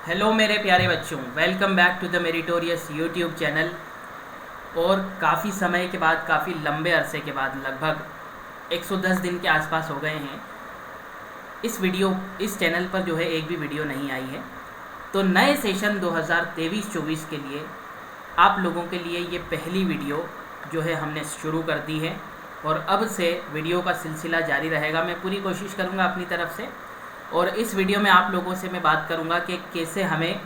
Hello मेरे प्यारे बच्चों, welcome back to the meritorious YouTube channel. और काफ़ी समय के बाद, काफ़ी लंबे अरसे के बाद, लगभग 110 दिन के आसपास हो गए हैं, इस चैनल पर जो है एक भी वीडियो नहीं आई है। तो नए सेशन 2023-24 के लिए आप लोगों के लिए ये पहली वीडियो जो है हमने शुरू कर दी है और अब से वीडियो का सिलसिला जारी रहेगा। मैं पूरी कोशिश करूँगा अपनी तरफ से, और इस वीडियो में आप लोगों से मैं बात करूंगा कि कैसे हमें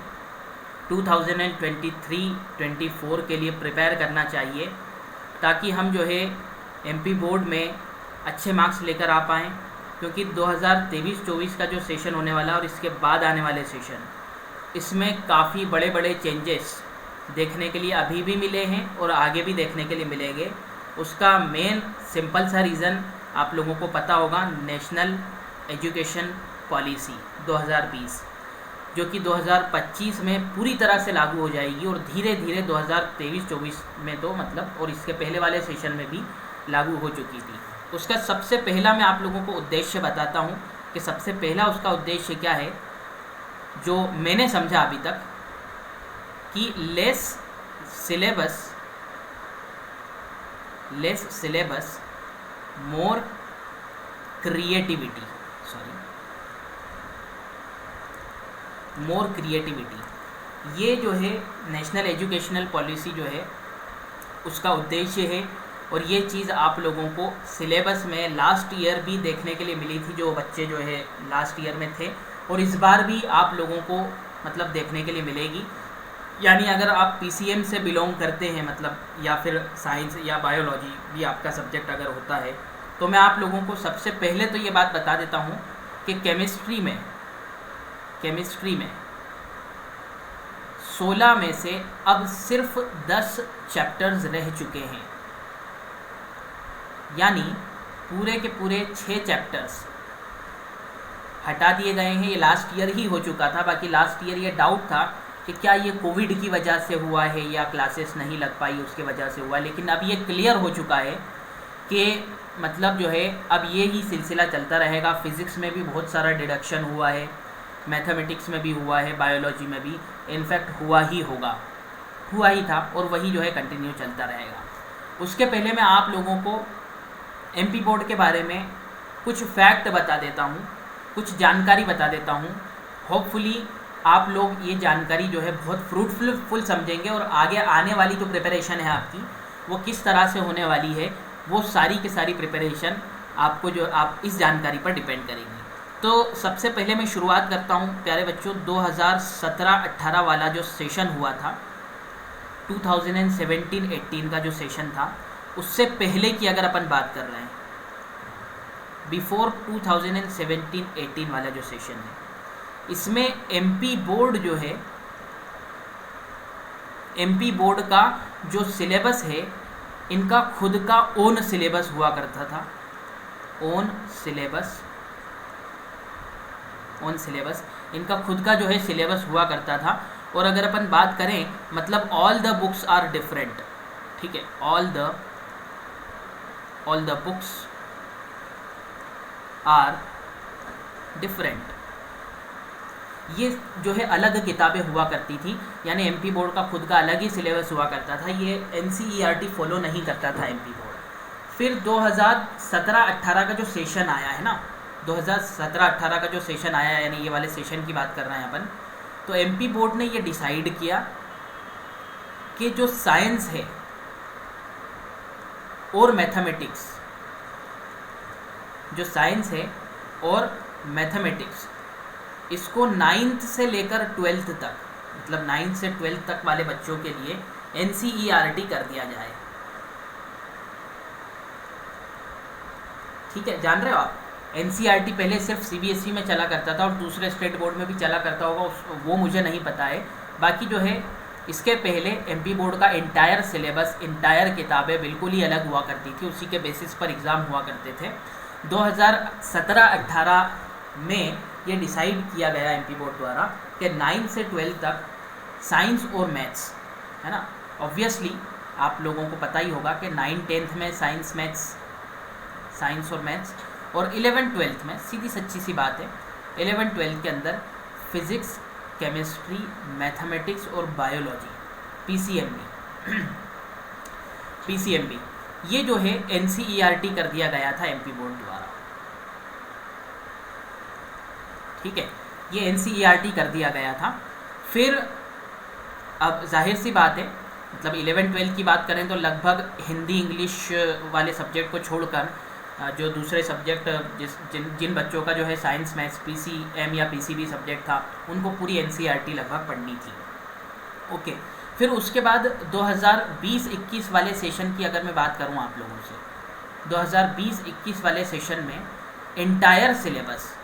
2023-24 के लिए प्रिपेयर करना चाहिए, ताकि हम जो है एमपी बोर्ड में अच्छे मार्क्स लेकर आ पाएँ। क्योंकि 2023-24 का जो सेशन होने वाला और इसके बाद आने वाले सेशन, इसमें काफ़ी बड़े बड़े चेंजेस देखने के लिए अभी भी मिले हैं और आगे भी देखने के लिए मिलेंगे। उसका मेन सिंपल सा रीज़न आप लोगों को पता होगा, नेशनल एजुकेशन पॉलिसी 2020, जो कि 2025 में पूरी तरह से लागू हो जाएगी और धीरे धीरे 2023-24 में तो मतलब, और इसके पहले वाले सेशन में भी लागू हो चुकी थी। उसका सबसे पहला मैं आप लोगों को उद्देश्य बताता हूँ कि सबसे पहला उसका उद्देश्य क्या है, जो मैंने समझा अभी तक, कि लेस सिलेबस मोर क्रिएटिविटी। ये जो है नेशनल एजुकेशनल पॉलिसी जो है उसका उद्देश्य है। और ये चीज़ आप लोगों को सिलेबस में लास्ट ईयर भी देखने के लिए मिली थी, जो बच्चे जो है लास्ट ईयर में थे, और इस बार भी आप लोगों को मतलब देखने के लिए मिलेगी। यानी अगर आप पीसीएम से बिलोंग करते हैं, मतलब या फिर साइंस या बायोलॉजी भी आपका सब्जेक्ट अगर होता है, तो मैं आप लोगों को सबसे पहले तो ये बात बता देता हूँ कि केमिस्ट्री में 16 में से अब सिर्फ 10 चैप्टर्स रह चुके हैं। यानी पूरे के पूरे 6 चैप्टर्स हटा दिए गए हैं। ये लास्ट ईयर ही हो चुका था। बाकी लास्ट ईयर ये डाउट था कि क्या ये कोविड की वजह से हुआ है या क्लासेस नहीं लग पाई उसके वजह से हुआ, लेकिन अब ये क्लियर हो चुका है कि मतलब जो है अब ये ही सिलसिला चलता रहेगा। फिज़िक्स में भी बहुत सारा डिडक्शन हुआ है, मैथमेटिक्स में भी हुआ है, बायोलॉजी में भी इनफैक्ट हुआ ही था, और वही जो है कंटिन्यू चलता रहेगा। उसके पहले मैं आप लोगों को एमपी बोर्ड के बारे में कुछ फैक्ट बता देता हूँ, कुछ जानकारी बता देता हूँ। होपफुली आप लोग ये जानकारी जो है बहुत फ्रूटफुल समझेंगे और आगे आने वाली जो प्रिपरेशन है आपकी, वो किस तरह से होने वाली है, वो सारी की सारी प्रिपरेशन आपको जो आप इस जानकारी पर डिपेंड करेंगी। तो सबसे पहले मैं शुरुआत करता हूँ प्यारे बच्चों, 2017-18 वाला जो सेशन हुआ था, 2017-18 का जो सेशन था, उससे पहले की अगर अपन बात कर रहे हैं, बिफोर 2017-18 वाला जो सेशन है, इसमें एमपी बोर्ड जो है, एमपी बोर्ड का जो सिलेबस है, इनका खुद का ओन सिलेबस हुआ करता था। ओन सिलेबस इनका खुद का जो है सिलेबस हुआ करता था। और अगर अपन बात करें, मतलब all the books are different, ठीक है, all the books are different. ये जो है अलग किताबें हुआ करती थी, यानी एमपी बोर्ड का खुद का अलग ही सिलेबस हुआ करता था। ये एनसीईआरटी फॉलो नहीं करता था एमपी बोर्ड। फिर 2017-18 का जो सेशन आया है ना, 2017-18 का जो सेशन आया, यानी ये वाले सेशन की बात कर रहे हैं अपन, तो एमपी बोर्ड ने ये डिसाइड किया कि जो साइंस है और मैथमेटिक्स, इसको 9th से लेकर 12th तक, मतलब 9th से 12th तक वाले बच्चों के लिए एनसीईआरटी कर दिया जाए। ठीक है, जान रहे हो आप, एनसीईआरटी पहले सिर्फ सीबीएसई में चला करता था और दूसरे स्टेट बोर्ड में भी चला करता होगा, वो मुझे नहीं पता है। बाकी जो है इसके पहले एमपी बोर्ड का इंटायर सिलेबस, इंटायर किताबें बिल्कुल ही अलग हुआ करती थी, उसी के बेसिस पर एग्ज़ाम हुआ करते थे। 2017-18 में ये डिसाइड किया गया एमपी बोर्ड द्वारा कि 9 से 12 तक साइंस और मैथ्स, है ना। ऑब्वियसली आप लोगों को पता ही होगा कि 9-10th में साइंस और मैथ्स, और 11th-12th में सीधी सच्ची सी बात है 11th-12th के अंदर फिज़िक्स, केमिस्ट्री, मैथमेटिक्स और बायोलॉजी, पीसीएमबी, ये जो है एनसीईआरटी कर दिया गया था एमपी बोर्ड द्वारा। ठीक है, ये एनसीईआरटी कर दिया गया था। फिर अब जाहिर सी बात है, मतलब 11-12 की बात करें तो लगभग हिंदी इंग्लिश वाले सब्जेक्ट को छोड़कर जो दूसरे सब्जेक्ट जिन बच्चों का जो है साइंस, मैथ्स, पीसीएम या पीसीबी सब्जेक्ट था, उनको पूरी एनसीईआरटी लगभग पढ़नी थी। ओके, फिर उसके बाद 2020-21 वाले सेशन की अगर मैं बात करूं आप लोगों से, 2020-21 वाले सेशन में एंटायर सिलेबस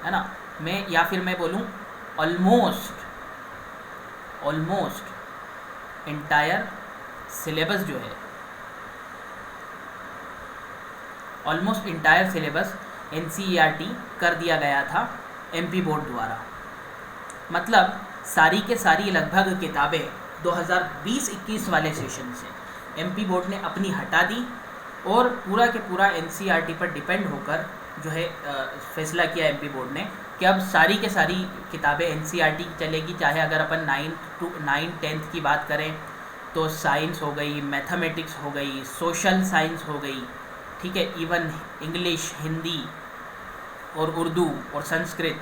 है ना, मैं या फिर मैं बोलूं ऑलमोस्ट एंटायर सिलेबस जो है, ऑलमोस्ट एंटायर सिलेबस एनसीईआरटी कर दिया गया था एमपी बोर्ड द्वारा। मतलब सारी के सारी लगभग किताबें 2020-21 वाले सेशन से एमपी बोर्ड ने अपनी हटा दी और पूरा के पूरा एनसीईआरटी पर डिपेंड होकर जो है फैसला किया एमपी बोर्ड ने कि अब सारी के सारी किताबें एनसीईआरटी की चलेगी। चाहे अगर अपन 9th-10th की बात करें तो साइंस हो गई, मैथमेटिक्स हो गई, सोशल साइंस हो गई, ठीक है, इवन इंग्लिश, हिंदी और उर्दू और संस्कृत,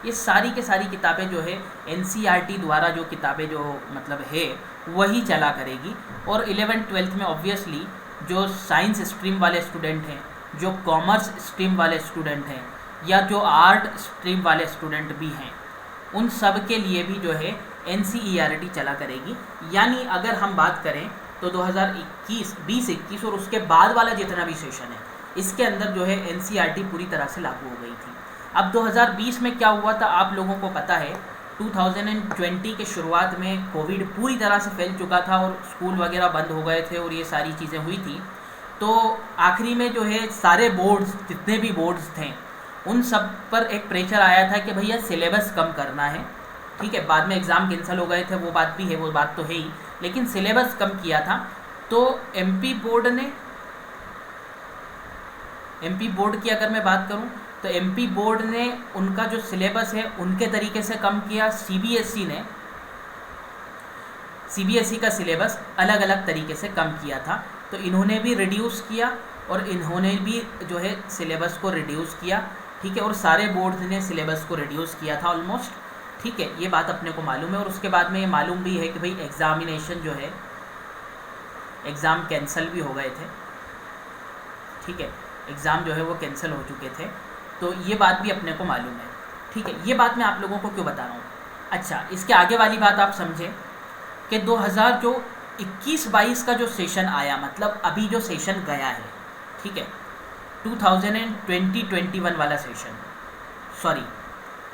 ये सारी के सारी किताबें जो है एनसीईआरटी द्वारा जो किताबें जो मतलब है वही चला करेगी। और 11th-12th में ऑब्वियसली जो साइंस स्ट्रीम वाले स्टूडेंट हैं, जो कॉमर्स स्ट्रीम वाले स्टूडेंट हैं या जो आर्ट स्ट्रीम वाले स्टूडेंट भी हैं, उन सब के लिए भी जो है एनसीईआरटी चला करेगी। यानी अगर हम बात करें तो 2020-21 और उसके बाद वाला जितना भी सेशन है, इसके अंदर जो है एनसीईआरटी पूरी तरह से लागू हो गई थी। अब 2020 में क्या हुआ था आप लोगों को पता है, 2020 के शुरुआत में कोविड पूरी तरह से फैल चुका था और स्कूल वगैरह बंद हो गए थे और ये सारी चीज़ें हुई थी। तो आखिरी में जो है सारे बोर्ड्स, जितने भी बोर्ड्स थे, उन सब पर एक प्रेशर आया था कि भैया सिलेबस कम करना है। ठीक है, बाद में एग्ज़ाम कैंसिल हो गए थे, वो बात भी है, वो बात तो है ही, लेकिन सिलेबस कम किया था। तो एमपी बोर्ड की अगर मैं बात करूं तो एमपी बोर्ड ने उनका जो सिलेबस है उनके तरीके से कम किया। सीबीएसई का सिलेबस अलग अलग तरीके से कम किया था, तो इन्होंने भी रिड्यूस किया और इन्होंने भी जो है सिलेबस को रिड्यूस किया। ठीक है, और सारे बोर्ड्स ने सिलेबस को रिड्यूस किया था ऑलमोस्ट। ठीक है, ये बात अपने को मालूम है। और उसके बाद में ये मालूम भी है कि भाई एग्ज़ामिनेशन जो है, एग्ज़ाम कैंसिल भी हो गए थे। ठीक है, एग्ज़ाम जो है वो कैंसिल हो चुके थे, तो ये बात भी अपने को मालूम है। ठीक है, ये बात मैं आप लोगों को क्यों बता रहा हूँ। अच्छा, इसके आगे वाली बात आप समझें कि 2021-22 का जो सेशन आया, मतलब अभी जो सेशन गया है, ठीक है, 2020-21 वाला सेशन, सॉरी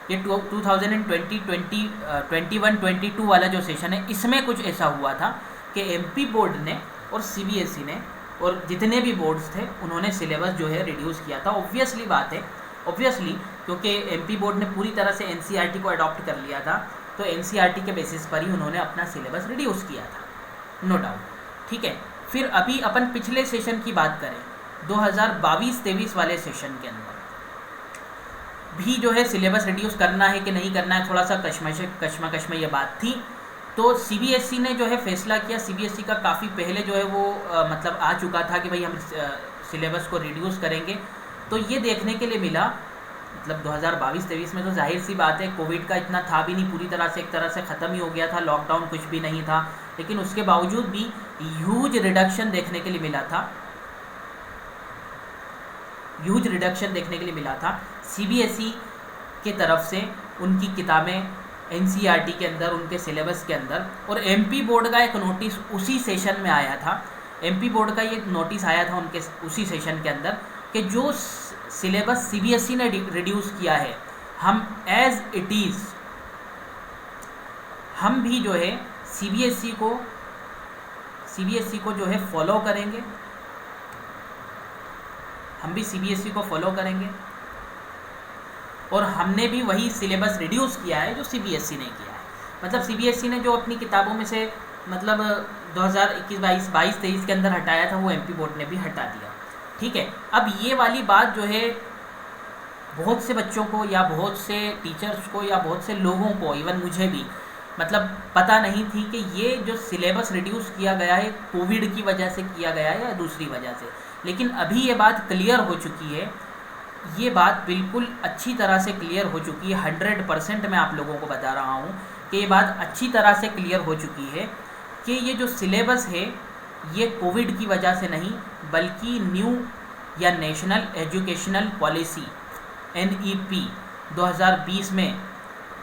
ये 2020-21-22 वाला जो सेशन है, इसमें कुछ ऐसा हुआ था कि एमपी बोर्ड ने और सीबीएसई ने और जितने भी बोर्ड्स थे उन्होंने सिलेबस जो है रिड्यूस किया था। ऑब्वियसली बात है, ऑब्वियसली, क्योंकि एमपी बोर्ड ने पूरी तरह से एनसीईआरटी को अडॉप्ट कर लिया था, तो एनसीईआरटी के बेसिस पर ही उन्होंने अपना सिलेबस रिड्यूस किया था, नो डाउट। ठीक है, फिर अभी अपन पिछले सेशन की बात करें, 2022-23 वाले सेशन के अंदर भी जो है सिलेबस रिड्यूस करना है कि नहीं करना है, थोड़ा सा कश्मकश में ये बात थी। तो सीबीएसई ने जो है फैसला किया, सीबीएसई का काफ़ी पहले जो है वो मतलब आ चुका था कि भाई हम सिलेबस को रिड्यूस करेंगे। तो ये देखने के लिए मिला, मतलब 2022-23 में तो जाहिर सी बात है कोविड का इतना था भी नहीं, पूरी तरह से एक तरह से ख़त्म ही हो गया था, लॉकडाउन कुछ भी नहीं था, लेकिन उसके बावजूद भी ह्यूज रिडक्शन देखने के लिए मिला था, ह्यूज रिडक्शन देखने के लिए मिला था सीबीएसई के तरफ से उनकी किताबें एनसीईआरटी के अंदर, उनके सिलेबस के अंदर। और एमपी बोर्ड का एक नोटिस उसी सेशन में आया था, एमपी बोर्ड का ये नोटिस आया था उनके उसी सेशन के अंदर कि जो सिलेबस सीबीएसई ने रिड्यूस किया है, हम एज इट इज़, हम भी जो है सीबीएसई को जो है फॉलो करेंगे, हम भी सीबीएसई को फॉलो करेंगे और हमने भी वही सिलेबस रिड्यूस किया है जो सीबीएसई ने किया है। मतलब सीबीएसई ने जो अपनी किताबों में से मतलब 2021-22 के अंदर हटाया था, वो एमपी बोर्ड ने भी हटा दिया। ठीक है, अब ये वाली बात जो है बहुत से बच्चों को या बहुत से टीचर्स को या बहुत से लोगों को, इवन मुझे भी, मतलब पता नहीं थी कि ये जो सिलेबस रिड्यूस किया गया है कोविड की वजह से किया गया है या दूसरी वजह से। लेकिन अभी ये बात क्लियर हो चुकी है, ये बात बिल्कुल अच्छी तरह से क्लियर हो चुकी है। 100% मैं आप लोगों को बता रहा हूँ कि ये बात अच्छी तरह से क्लियर हो चुकी है कि ये जो सिलेबस है ये कोविड की वजह से नहीं, बल्कि न्यू या नेशनल एजुकेशनल पॉलिसी NEP 2020 में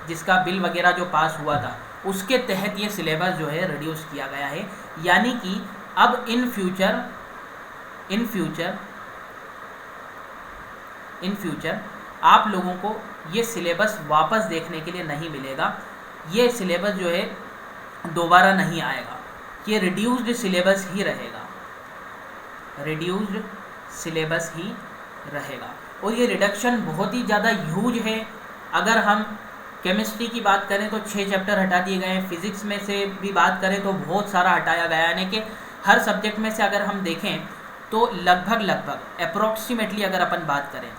जिसका बिल वगैरह जो पास हुआ था उसके तहत ये सिलेबस जो है रिड्यूस किया गया है। यानी कि अब इन फ्यूचर आप लोगों को ये सिलेबस वापस देखने के लिए नहीं मिलेगा। ये सिलेबस जो है दोबारा नहीं आएगा, ये रिड्यूस्ड सिलेबस ही रहेगा, रिड्यूस्ड सिलेबस ही रहेगा। और ये रिडक्शन बहुत ही ज़्यादा ह्यूज है। अगर हम केमिस्ट्री की बात करें तो 6 चैप्टर हटा दिए गए हैं, फिज़िक्स में से भी बात करें तो बहुत सारा हटाया गया है। यानी कि हर सब्जेक्ट में से अगर हम देखें तो लगभग अप्रॉक्सीमेटली अगर अपन बात करें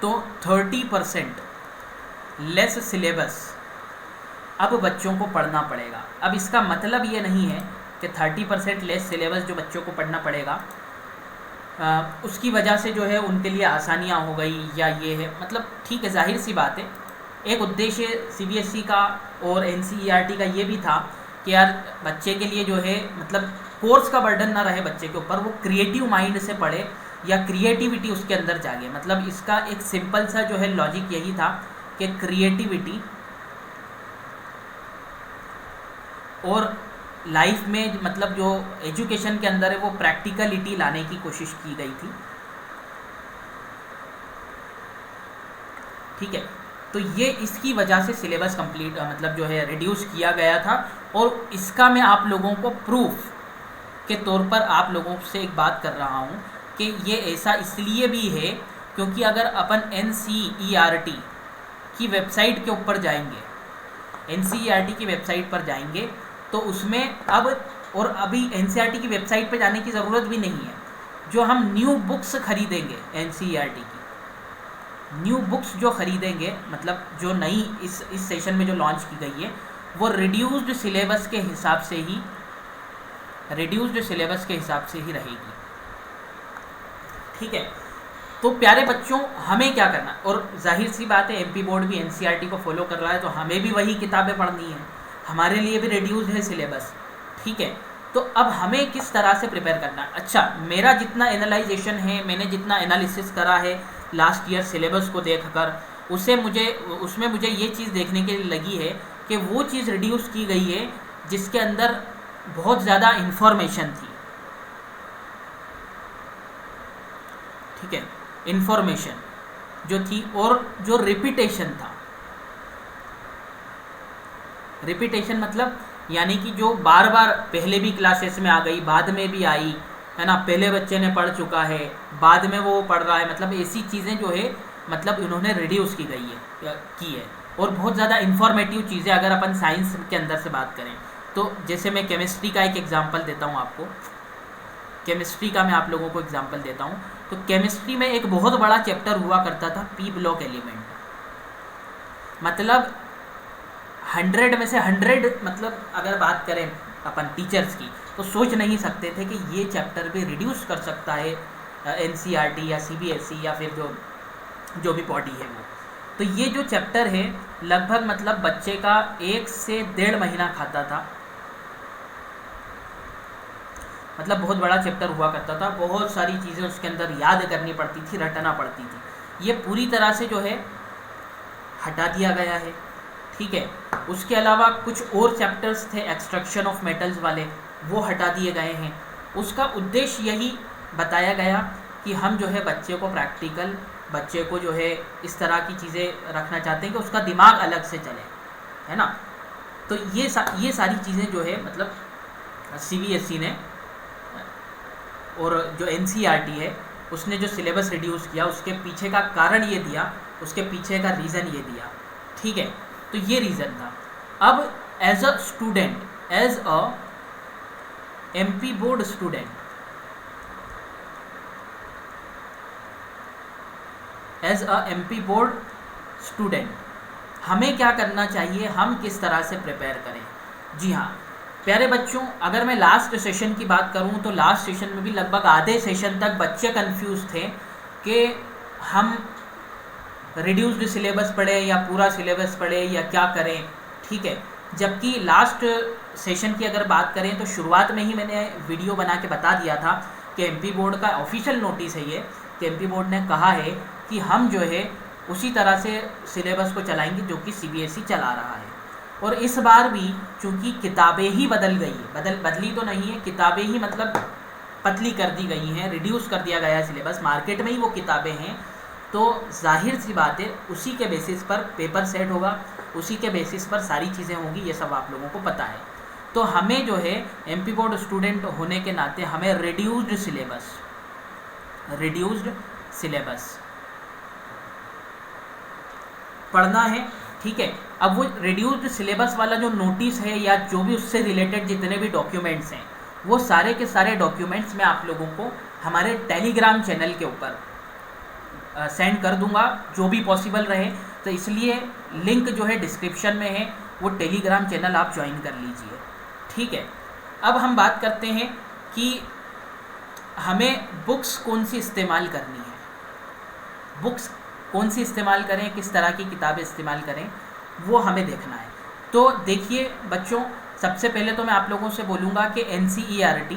तो 30% लेस सिलेबस अब बच्चों को पढ़ना पड़ेगा। अब इसका मतलब ये नहीं है कि 30% लेस सिलेबस जो बच्चों को पढ़ना पड़ेगा उसकी वजह से जो है उनके लिए आसानियाँ हो गई या ये है, मतलब ठीक है, जाहिर सी बात है। एक उद्देश्य CBSE का और NCERT का ये भी था कि यार बच्चे के लिए जो है मतलब कोर्स का बर्डन ना रहे बच्चे के ऊपर, वो क्रिएटिव माइंड से पढ़े या क्रिएटिविटी उसके अंदर जागे। मतलब इसका एक सिंपल सा जो है लॉजिक यही था कि क्रिएटिविटी और लाइफ में मतलब जो एजुकेशन के अंदर है वो प्रैक्टिकलिटी लाने की कोशिश की गई थी। ठीक है, तो ये इसकी वजह से सिलेबस कंप्लीट मतलब जो है रिड्यूस किया गया था। और इसका मैं आप लोगों को प्रूफ के तौर पर आप लोगों से एक बात कर रहा हूँ कि ये ऐसा इसलिए भी है क्योंकि अगर अपन NCERT की वेबसाइट के ऊपर जाएंगे, NCERT की वेबसाइट पर जाएंगे तो उसमें अब और अभी NCERT की वेबसाइट पर जाने की ज़रूरत भी नहीं है। जो हम न्यू बुक्स खरीदेंगे NCERT की न्यू बुक्स जो खरीदेंगे, मतलब जो नई इस सेशन में जो लॉन्च की गई है वो रिड्यूस्ड सिलेबस के हिसाब से ही रहेगी। ठीक है, तो प्यारे बच्चों हमें क्या करना, और जाहिर सी बात है MP बोर्ड भी NCERT को फॉलो कर रहा है तो हमें भी वही किताबें पढ़नी है, हमारे लिए भी रिड्यूस है सिलेबस। ठीक है, तो अब हमें किस तरह से प्रिपेयर करना है। अच्छा, मेरा जितना एनालाइजेशन है, मैंने जितना एनालिसिस करा है लास्ट ईयर सिलेबस को देखकर, उसमें मुझे ये चीज़ देखने के लिए लगी है कि वो चीज़ रिड्यूस की गई है जिसके अंदर बहुत ज़्यादा इन्फॉर्मेशन थी। ठीक है, इन्फॉर्मेशन जो थी और जो रिपीटेशन था, रिपीटेशन मतलब यानी कि जो बार बार पहले भी क्लासेस में आ गई, बाद में भी आई है ना, पहले बच्चे ने पढ़ चुका है, बाद में वो पढ़ रहा है, मतलब ऐसी चीज़ें जो है मतलब इन्होंने रिड्यूस की है। और बहुत ज़्यादा इन्फॉर्मेटिव चीज़ें अगर अपन साइंस के अंदर से बात करें तो जैसे मैं केमिस्ट्री का एक एग्जांपल देता हूँ आपको, केमिस्ट्री का मैं आप लोगों को एग्जांपल देता हूँ। तो केमिस्ट्री में एक बहुत बड़ा चैप्टर हुआ करता था P ब्लॉक एलिमेंट। मतलब 100 में से 100 मतलब अगर बात करें अपन टीचर्स की तो सोच नहीं सकते थे कि ये चैप्टर भी रिड्यूस कर सकता है NCERT या CBSE या फिर जो भी बॉडी है वो। तो ये जो चैप्टर है लगभग मतलब बच्चे का 1 से 1.5 महीना खाता था। मतलब बहुत बड़ा चैप्टर हुआ करता था, बहुत सारी चीज़ें उसके अंदर याद करनी पड़ती थी, रटना पड़ती थी। ये पूरी तरह से जो है हटा दिया गया है। ठीक है, उसके अलावा कुछ और चैप्टर्स थे एक्सट्रैक्शन ऑफ मेटल्स वाले, वो हटा दिए गए हैं। उसका उद्देश्य यही बताया गया कि हम जो है बच्चे को प्रैक्टिकल, बच्चे को जो है इस तरह की चीज़ें रखना चाहते हैं कि उसका दिमाग अलग से चले, है ना। तो ये सारी चीज़ें जो है मतलब CBSE ने और जो NCERT है उसने जो सिलेबस रिड्यूस किया उसके पीछे का कारण ये दिया, उसके पीछे का रीज़न ये दिया। ठीक है, तो ये रीज़न था। अब as a student, as a MP board student, as a MP board student हमें क्या करना चाहिए, हम किस तरह से प्रिपेयर करें। जी हाँ प्यारे बच्चों, अगर मैं लास्ट सेशन की बात करूं तो लास्ट सेशन में भी लगभग आधे सेशन तक बच्चे कंफ्यूज थे कि हम रिड्यूस्ड सिलेबस पढ़े या पूरा सिलेबस पढ़े या क्या करें। ठीक है, जबकि लास्ट सेशन की अगर बात करें तो शुरुआत में ही मैंने वीडियो बना के बता दिया था कि एमपी बोर्ड का ऑफिशियल नोटिस है ये, कि एमपी बोर्ड ने कहा है कि हम जो है उसी तरह से सिलेबस को चलाएंगे जो कि सीबीएसई चला रहा है। और इस बार भी चूँकि किताबें ही बदल गई है, बदली तो नहीं है, किताबें ही मतलब पतली कर दी गई हैं, रिड्यूस कर दिया गया है सिलेबस, मार्केट में ही वो किताबें हैं, तो जाहिर सी बात है उसी के बेसिस पर पेपर सेट होगा, उसी के बेसिस पर सारी चीज़ें होंगी, ये सब आप लोगों को पता है। तो हमें जो है एमपी बोर्ड स्टूडेंट होने के नाते हमें रिड्यूस्ड सिलेबस पढ़ना है। ठीक है, अब वो रिड्यूस्ड सिलेबस वाला जो नोटिस है या जो भी उससे रिलेटेड जितने भी डॉक्यूमेंट्स हैं, वो सारे के सारे डॉक्यूमेंट्स मैं आप लोगों को हमारे टेलीग्राम चैनल के ऊपर सेंड कर दूंगा जो भी पॉसिबल रहे। तो इसलिए लिंक जो है डिस्क्रिप्शन में है, वो टेलीग्राम चैनल आप ज्वाइन कर लीजिए। ठीक है, अब हम बात करते हैं कि हमें बुक्स कौन सी इस्तेमाल करनी है, बुक्स कौन सी इस्तेमाल करें, किस तरह की किताबें इस्तेमाल करें, वो हमें देखना है। तो देखिए बच्चों, सबसे पहले तो मैं आप लोगों से बोलूँगा कि NCERT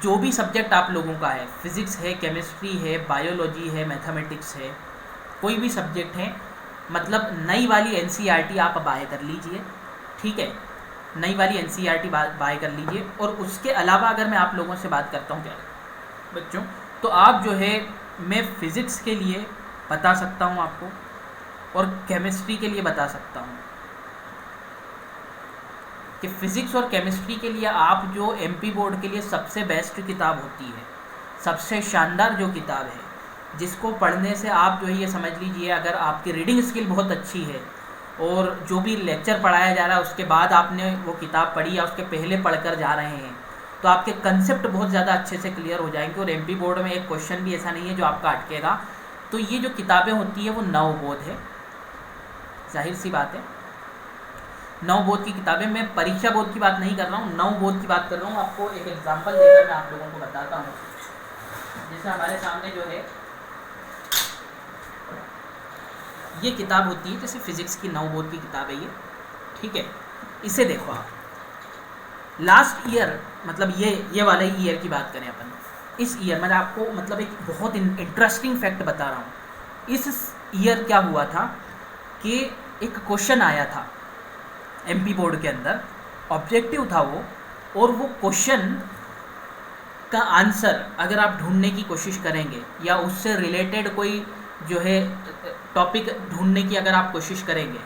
जो भी सब्जेक्ट आप लोगों का है, फिज़िक्स है, केमिस्ट्री है, बायोलॉजी है, मैथमेटिक्स है, कोई भी सब्जेक्ट है, मतलब नई वाली NCERT आप बाय कर लीजिए। ठीक है, नई वाली NCERT बाय कर लीजिए। और उसके अलावा अगर मैं आप लोगों से बात करता हूँ क्या बच्चों, तो आप जो है मैं फ़िज़िक्स के लिए बता सकता हूँ आपको और केमिस्ट्री के लिए बता सकता हूँ कि फ़िज़िक्स और केमिस्ट्री के लिए आप जो एमपी बोर्ड के लिए सबसे बेस्ट किताब होती है, सबसे शानदार जो किताब है, जिसको पढ़ने से आप जो है ये समझ लीजिए, अगर आपकी रीडिंग स्किल बहुत अच्छी है और जो भी लेक्चर पढ़ाया जा रहा है उसके बाद आपने वो किताब पढ़ी या उसके पहले पढ़कर जा रहे हैं, तो आपके कंसेप्ट बहुत ज़्यादा अच्छे से क्लियर हो जाएंगे और एमपी बोर्ड में एक क्वेश्चन भी ऐसा नहीं है जो आपका अटकेगा। तो ये जो किताबें होती है वो नवबोध है, जाहिर सी बात है, नवबोध की किताबें। मैं परीक्षा बोध की बात नहीं कर रहा हूँ, नवबोध की बात कर रहा हूँ। आपको एक एग्जांपल देकर मैं आप लोगों को बताता हूँ। जैसे हमारे सामने जो है ये किताब होती है, जैसे फिज़िक्स की नवबोध की किताब है ये। ठीक है, इसे देखो आप, लास्ट ईयर, मतलब ये वाले ईयर की बात करें अपन, इस ईयर मैं आपको मतलब एक बहुत इंटरेस्टिंग फैक्ट बता रहा हूँ। इस ईयर क्या हुआ था कि एक क्वेश्चन आया था एमपी बोर्ड के अंदर, ऑब्जेक्टिव था वो, और वो क्वेश्चन का आंसर अगर आप ढूंढने की कोशिश करेंगे या उससे रिलेटेड कोई जो है टॉपिक ढूंढने की अगर आप कोशिश करेंगे,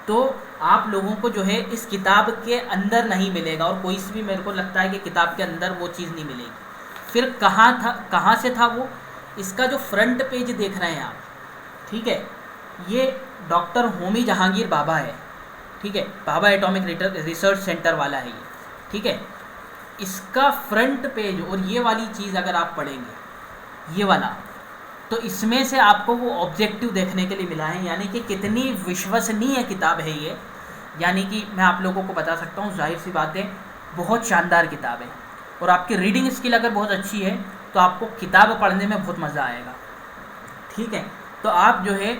तो आप लोगों को जो है इस किताब के अंदर नहीं मिलेगा, और कोई सी भी मेरे को लगता है कि किताब के अंदर वो चीज़ नहीं मिलेगी। फिर कहाँ से था वो, इसका जो फ्रंट पेज देख रहे हैं आप, ठीक है, ये डॉक्टर होमी जहांगीर भाभा है। ठीक है, भाभा एटॉमिक रिसर्च सेंटर वाला है ये। ठीक है, इसका फ्रंट पेज और ये वाली चीज़ अगर आप पढ़ेंगे, ये वाला, तो इसमें से आपको वो ऑब्जेक्टिव देखने के लिए मिला है, यानी कि कितनी विश्वसनीय किताब है ये। यानी कि मैं आप लोगों को बता सकता हूँ, जाहिर सी बात है बहुत शानदार किताब है, और आपकी रीडिंग स्किल अगर बहुत अच्छी है तो आपको किताब पढ़ने में बहुत मज़ा आएगा। ठीक है, तो आप जो है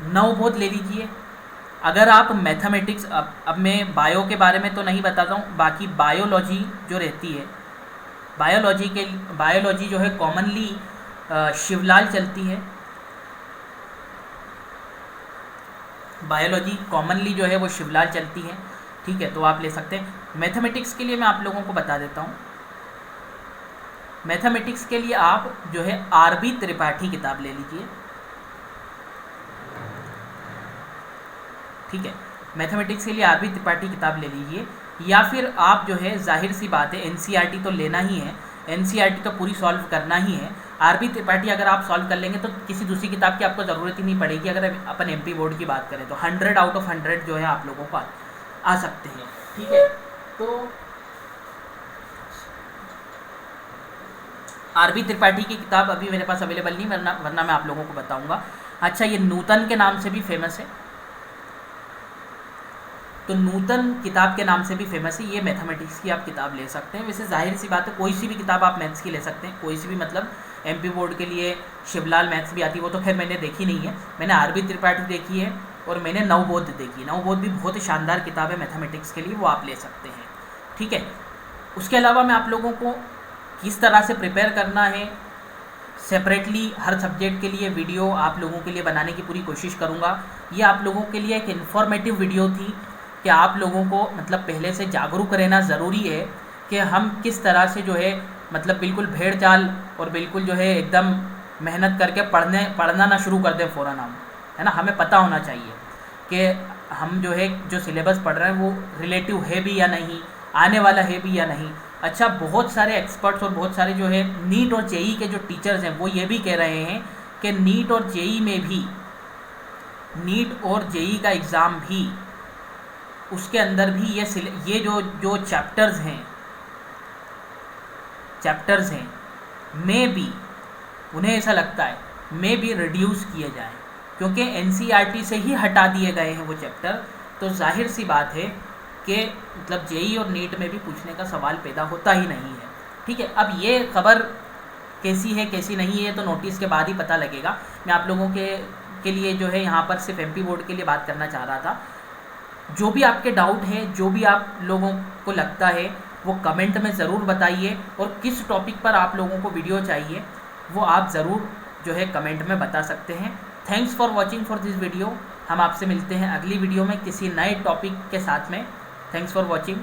नवबोध ले लीजिए। अगर आप मैथमेटिक्स, अब मैं बायो के बारे में तो नहीं बताता हूँ, बाकी बायोलॉजी जो रहती है, बायोलॉजी जो है कॉमनली शिवलाल चलती है, बायोलॉजी कॉमनली जो है वो शिवलाल चलती है। ठीक है, तो आप ले सकते हैं। मैथमेटिक्स के लिए मैं आप लोगों को बता देता हूँ, मैथमेटिक्स के लिए आप जो है आरबी त्रिपाठी किताब ले लीजिए। ठीक है, मैथमेटिक्स के लिए आरबी त्रिपाठी किताब ले लीजिए, या फिर आप जो है जाहिर सी बात है एनसीईआरटी तो लेना ही है, एनसीईआरटी तो पूरी सॉल्व करना ही है। आरबी त्रिपाठी अगर आप सॉल्व कर लेंगे तो किसी दूसरी किताब की आपको ज़रूरत ही नहीं पड़ेगी। अगर अपन एमपी बोर्ड की बात करें तो 100 आउट ऑफ 100 जो है आप लोगों को आ सकते हैं। ठीक है, तो आरबी त्रिपाठी की किताब अभी मेरे पास अवेलेबल नहीं, वरना मैं आप लोगों को बताऊंगा। अच्छा, ये नूतन के नाम से भी फेमस है, तो नूतन किताब के नाम से भी फेमस है। ये मैथमेटिक्स की आप किताब ले सकते हैं। वैसे जाहिर सी बात है, कोई सी भी किताब आप मैथ्स की ले सकते हैं, कोई सी भी, मतलब एमपी बोर्ड के लिए शिवलाल मैथ्स भी आती है, वो तो खैर मैंने देखी नहीं है। मैंने आरबी त्रिपाठी देखी है और मैंने नवबोध देखी। नवबोध भी बहुत ही शानदार किताब है मैथमेटिक्स के लिए, वो आप ले सकते हैं। ठीक है, उसके अलावा मैं आप लोगों को किस तरह से प्रिपेयर करना है सेपरेटली हर सब्जेक्ट के लिए वीडियो आप लोगों के लिए बनाने की पूरी कोशिश करूँगा। ये आप लोगों के लिए एक इन्फॉर्मेटिव वीडियो थी कि आप लोगों को मतलब पहले से जागरूक रहना ज़रूरी है कि हम किस तरह से जो है मतलब बिल्कुल भेड़ चाल और बिल्कुल जो है एकदम मेहनत करके पढ़ना ना शुरू कर दें फ़ौरन हम, है ना। हमें पता होना चाहिए कि हम जो है जो सिलेबस पढ़ रहे हैं वो रिलेटिव है भी या नहीं, आने वाला है भी या नहीं। अच्छा, बहुत सारे एक्सपर्ट्स और बहुत सारे जो है नीट और जेई के जो टीचर्स हैं वो ये भी कह रहे हैं कि नीट और जेई में भी, नीट और जेई का एग्ज़ाम भी, उसके अंदर भी ये जो चैप्टर्स हैं में भी, उन्हें ऐसा लगता है में भी रिड्यूस किए जाएं, क्योंकि एनसीईआरटी से ही हटा दिए गए हैं वो चैप्टर। तो जाहिर सी बात है कि मतलब जेई और नीट में भी पूछने का सवाल पैदा होता ही नहीं है। ठीक है, अब ये खबर कैसी है कैसी नहीं है तो नोटिस के बाद ही पता लगेगा। मैं आप लोगों के लिए जो है यहाँ पर सिर्फ एमपी बोर्ड के लिए बात करना चाह रहा था। जो भी आपके डाउट हैं, जो भी आप लोगों को लगता है, वो कमेंट में ज़रूर बताइए, और किस टॉपिक पर आप लोगों को वीडियो चाहिए वो आप ज़रूर जो है कमेंट में बता सकते हैं। Thanks for watching for this video. हम आपसे मिलते हैं अगली वीडियो में किसी नए टॉपिक के साथ में। Thanks for watching.